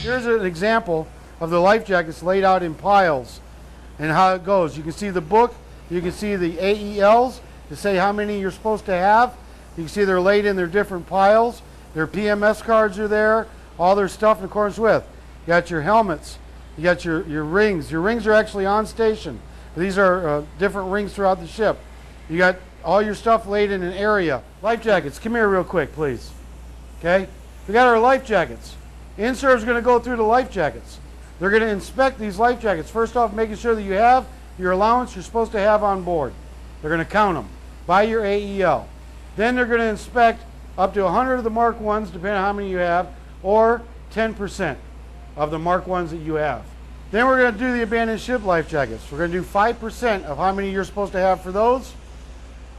Here's an example of the life jackets laid out in piles and how it goes. You can see the book, you can see the AELs to say how many you're supposed to have. You can see they're laid in their different piles. Their PMS cards are there, all their stuff in accordance with. You got your helmets, you got your rings. Your rings are actually on station. These are different rings throughout the ship. You got all your stuff laid in an area. Life jackets, come here real quick, please. Okay? We got our life jackets. INSURV's going to go through the life jackets. They're going to inspect these life jackets. First off, making sure that you have your allowance you're supposed to have on board. They're going to count them by your AEL. Then they're going to inspect up to 100 of the Mark 1s, depending on how many you have, or 10% of the Mark 1s that you have. Then we're going to do the abandoned ship life jackets. We're going to do 5% of how many you're supposed to have for those,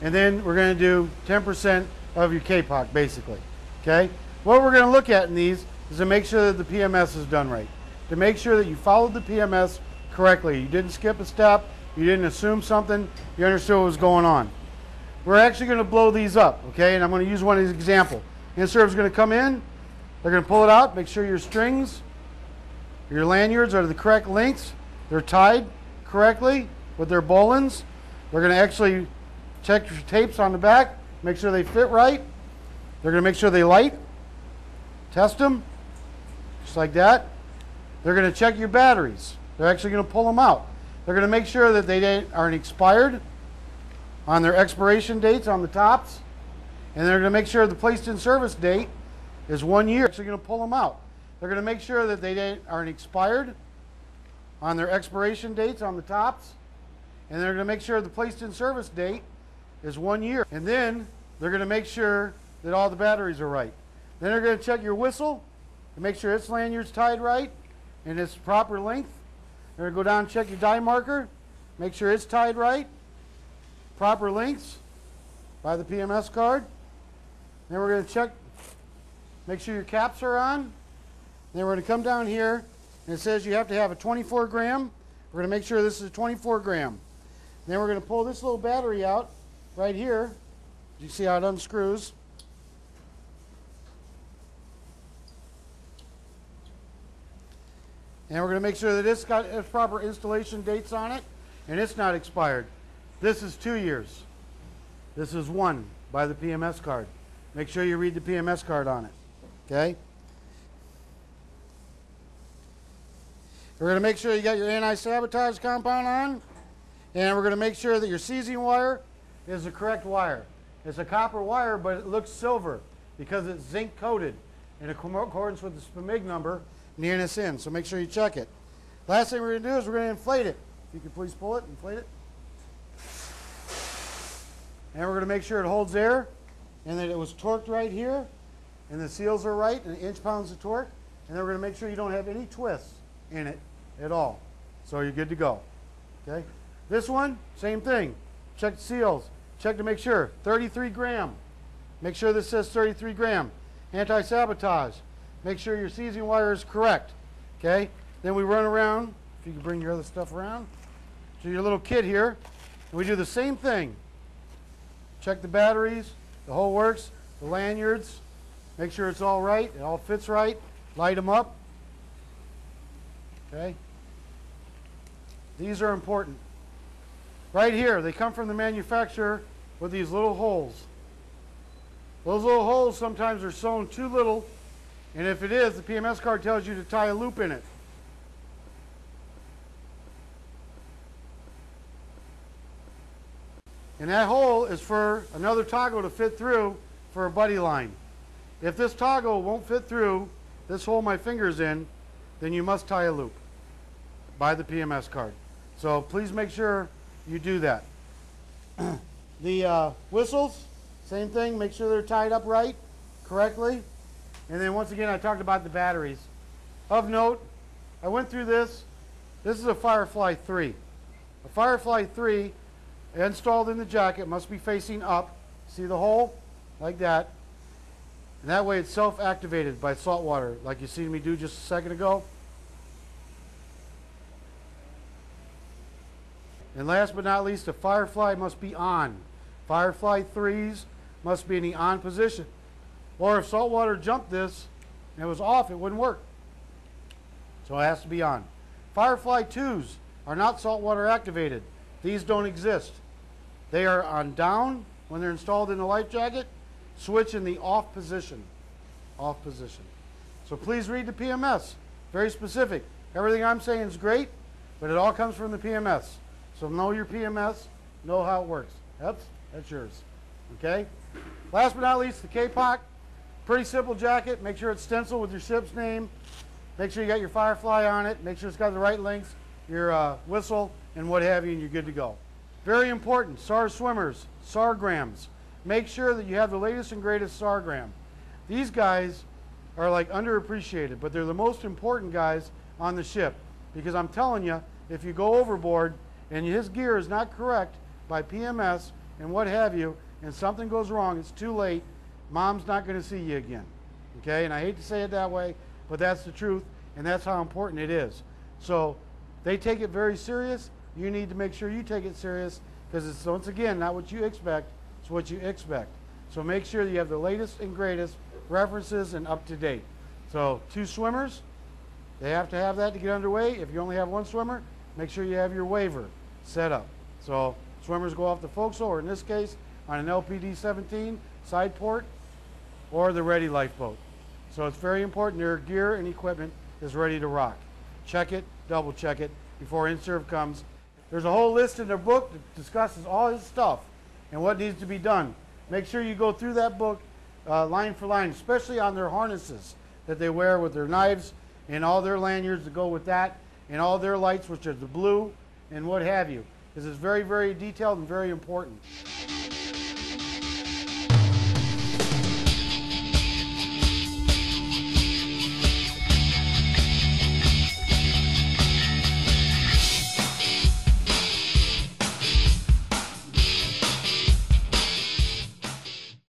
and then we're going to do 10% of your KPOC, basically. Okay? What we're going to look at in these is to make sure that the PMS is done right. To make sure that you followed the PMS correctly. You didn't skip a step, you didn't assume something, you understood what was going on. We're actually going to blow these up, okay? And I'm going to use one as an example. INSURV's going to come in, they're going to pull it out, make sure your strings, your lanyards are the correct lengths, they're tied correctly with their bowlines. They're going to actually check your tapes on the back, make sure they fit right. They're going to make sure they light, test them, just like that. They're going to check your batteries. They're actually going to pull them out. They're going to make sure that they aren't expired on their expiration dates on the tops. And they're going to make sure the placed in service date is 1 year. They're actually going to pull them out. They're going to make sure that they aren't expired on their expiration dates on the tops. And they're going to make sure the placed in service date is 1 year. And then they're going to make sure that all the batteries are right. Then they're going to check your whistle to make sure its lanyard's tied right and its proper length. They're going to go down and check your die marker, make sure it's tied right, proper lengths by the PMS card. Then we're going to check, make sure your caps are on. Then we're going to come down here and it says you have to have a 24 gram. We're going to make sure this is a 24 gram. Then we're going to pull this little battery out right here. You see how it unscrews. And we're going to make sure that it's got its proper installation dates on it and it's not expired. This is 2 years. This is 1 by the PMS card. Make sure you read the PMS card on it. Okay? We're going to make sure you got your anti-sabotage compound on. And we're going to make sure that your seizing wire is the correct wire. It's a copper wire, but it looks silver because it's zinc coated in accordance with the SPMIG number and the NSN. So make sure you check it. Last thing we're going to do is we're going to inflate it. If you could please pull it, inflate it. And we're going to make sure it holds air and that it was torqued right here and the seals are right and inch-pounds of torque. And then we're going to make sure you don't have any twists in it at all. So you're good to go. Okay? This one, same thing. Check the seals. Check to make sure. 33 gram. Make sure this says 33 gram. Anti-sabotage. Make sure your seizing wire is correct. Okay? Then we run around. If you can bring your other stuff around. So your little kit here. And we do the same thing. Check the batteries. The whole works. The lanyards. Make sure it's all right. It all fits right. Light them up. Okay? These are important. Right here, they come from the manufacturer with these little holes. Those little holes sometimes are sewn too little, and if it is, the PMS card tells you to tie a loop in it. And that hole is for another toggle to fit through for a buddy line. If this toggle won't fit through this hole my finger's in, then you must tie a loop by the PMS card. So please make sure you do that. The whistles, same thing. Make sure they're tied up right, correctly. And then once again, I talked about the batteries. Of note, I went through this. This is a Firefly 3. A Firefly 3 installed in the jacket must be facing up. See the hole? Like that. And that way it's self-activated by salt water, like you seen me do just a second ago. And last but not least, the Firefly must be on. Firefly 3s must be in the on position. Or if salt water jumped this and it was off, it wouldn't work. So it has to be on. Firefly 2s are not saltwater activated. These don't exist. They are on down when they're installed in the life jacket, switch in the off position. Off position. So please read the PMS. Very specific. Everything I'm saying is great, but it all comes from the PMS. So know your PMS, know how it works. That's yours. Okay? Last but not least, the K-Pock. Pretty simple jacket. Make sure it's stenciled with your ship's name. Make sure you got your Firefly on it. Make sure it's got the right links, your whistle, and what have you, and you're good to go. Very important, SAR swimmers, SARgrams. Make sure that you have the latest and greatest SARgram. These guys are like underappreciated, but they're the most important guys on the ship. Because I'm telling you, if you go overboard and his gear is not correct by PMS and what have you, and something goes wrong, it's too late, mom's not going to see you again. Okay, and I hate to say it that way, but that's the truth, and that's how important it is. So they take it very serious. You need to make sure you take it serious, because it's, once again, not what you expect, it's what you expect. So make sure that you have the latest and greatest references and up to date. So 2 swimmers, they have to have that to get underway. If you only have 1 swimmer, make sure you have your waiver set up. So swimmers go off the forecastle, or in this case, on an LPD-17 side port, or the ready lifeboat. So it's very important their gear and equipment is ready to rock. Check it, double check it before INSURV comes. There's a whole list in their book that discusses all his stuff and what needs to be done. Make sure you go through that book line for line, especially on their harnesses that they wear with their knives and all their lanyards that go with that, and all their lights, which are the blue and what have you, because it's very, very detailed and very important.